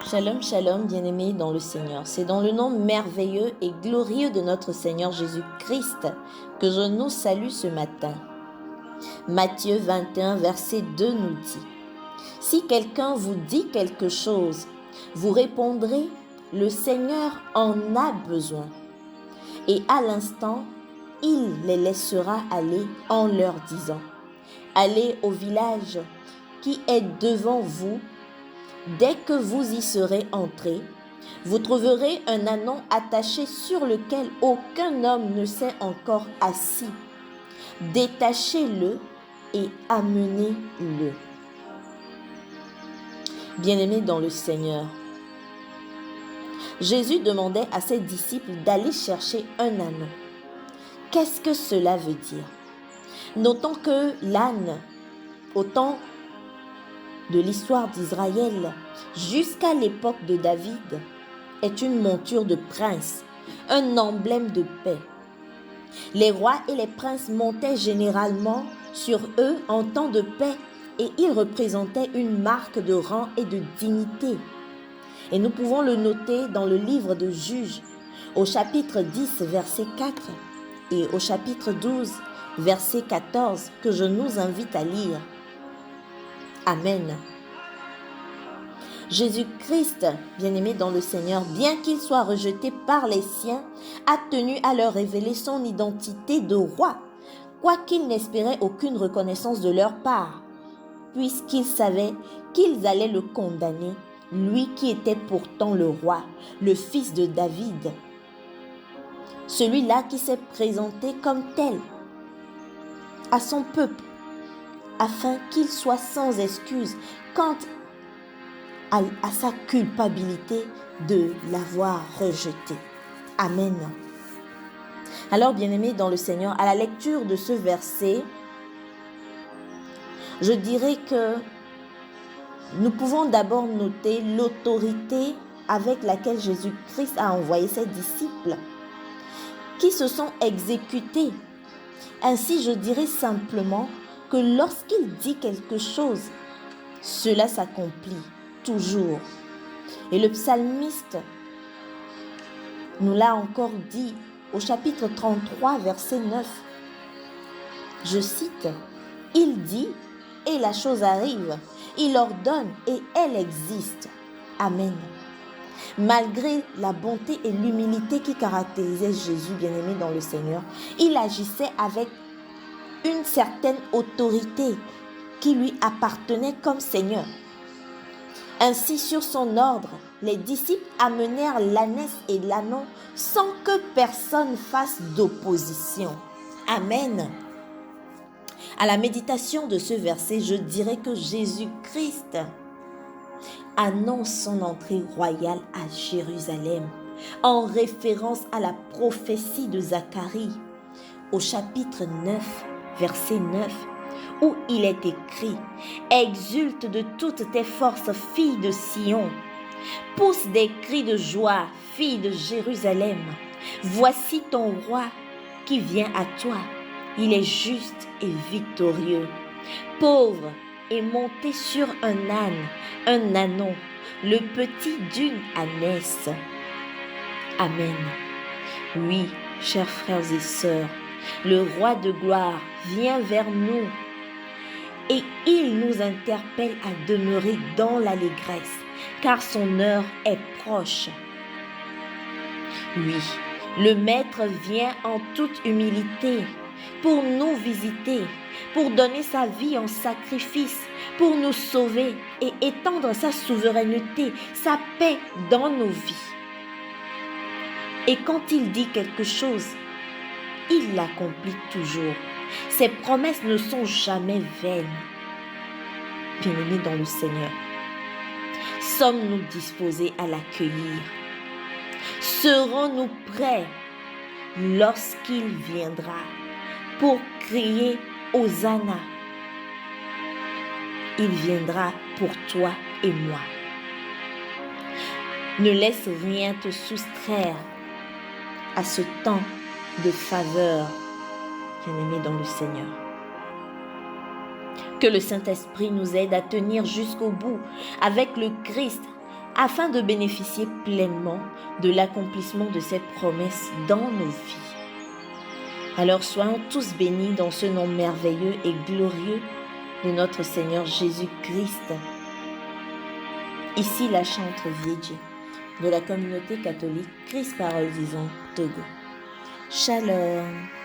Shalom, shalom, bien-aimés dans le Seigneur. C'est dans le nom merveilleux et glorieux de notre Seigneur Jésus-Christ que je nous salue ce matin. Matthieu 21, verset 2 nous dit: Si quelqu'un vous dit quelque chose, vous répondrez, le Seigneur en a besoin. Et à l'instant, il les laissera aller en leur disant: Allez au village qui est devant vous. Dès que vous y serez entrés, vous trouverez un ânon attaché sur lequel aucun homme ne s'est encore assis. Détachez-le et amenez-le. Bien-aimés dans le Seigneur, Jésus demandait à ses disciples d'aller chercher un ânon. Qu'est-ce que cela veut dire? Notons que l'âne, au temps de l'histoire d'Israël jusqu'à l'époque de David, est une monture de prince, un emblème de paix. Les rois et les princes montaient généralement sur eux en temps de paix et ils représentaient une marque de rang et de dignité. Et nous pouvons le noter dans le livre de Juges, au chapitre 10, verset 4 et au chapitre 12, verset 14, que je nous invite à lire. Amen. Jésus-Christ, bien-aimé dans le Seigneur, bien qu'il soit rejeté par les siens, a tenu à leur révéler son identité de roi, quoiqu'il n'espérait aucune reconnaissance de leur part, puisqu'il savait qu'ils allaient le condamner, lui qui était pourtant le roi, le fils de David, celui-là qui s'est présenté comme tel à son peuple, afin qu'il soit sans excuse quant à sa culpabilité de l'avoir rejeté. Amen. Alors, bien-aimés dans le Seigneur, à la lecture de ce verset, je dirais que nous pouvons d'abord noter l'autorité avec laquelle Jésus-Christ a envoyé ses disciples, qui se sont exécutés. Ainsi, je dirais simplement que lorsqu'il dit quelque chose, cela s'accomplit toujours. Et le psalmiste nous l'a encore dit au chapitre 33, verset 9. Je cite: « Il dit et la chose arrive, il ordonne et elle existe. » Amen. Malgré la bonté et l'humilité qui caractérisaient Jésus, bien-aimé dans le Seigneur, il agissait avec une certaine autorité qui lui appartenait comme Seigneur. Ainsi, sur son ordre, les disciples amenèrent l'ânesse et l'ânon sans que personne fasse d'opposition. Amen. À la méditation de ce verset, je dirais que Jésus-Christ annonce son entrée royale à Jérusalem en référence à la prophétie de Zacharie au chapitre 9, verset 9. Où il est écrit: « Exulte de toutes tes forces, fille de Sion. Pousse des cris de joie, fille de Jérusalem. Voici ton roi qui vient à toi. Il est juste et victorieux, pauvre et monté sur un ânon, le petit d'une ânesse. » Amen. Oui, chers frères et sœurs, le roi de gloire vient vers nous. Et il nous interpelle à demeurer dans l'allégresse, car son heure est proche. Oui, le Maître vient en toute humilité pour nous visiter, pour donner sa vie en sacrifice, pour nous sauver et étendre sa souveraineté, sa paix dans nos vies. Et quand il dit quelque chose, il l'accomplit toujours. Ses promesses ne sont jamais vaines. Bien-aimés dans le Seigneur, sommes-nous disposés à l'accueillir? Serons-nous prêts lorsqu'il viendra pour crier Hosanna? Il viendra pour toi et moi. Ne laisse rien te soustraire à ce temps de faveur, bien-aimés dans le Seigneur. Que le Saint-Esprit nous aide à tenir jusqu'au bout avec le Christ, afin de bénéficier pleinement de l'accomplissement de ces promesses dans nos vies. Alors soyons tous bénis dans ce nom merveilleux et glorieux de notre Seigneur Jésus-Christ. Ici la chantre Viedje de la communauté catholique Christ Parole Vivante Togo. Shalom.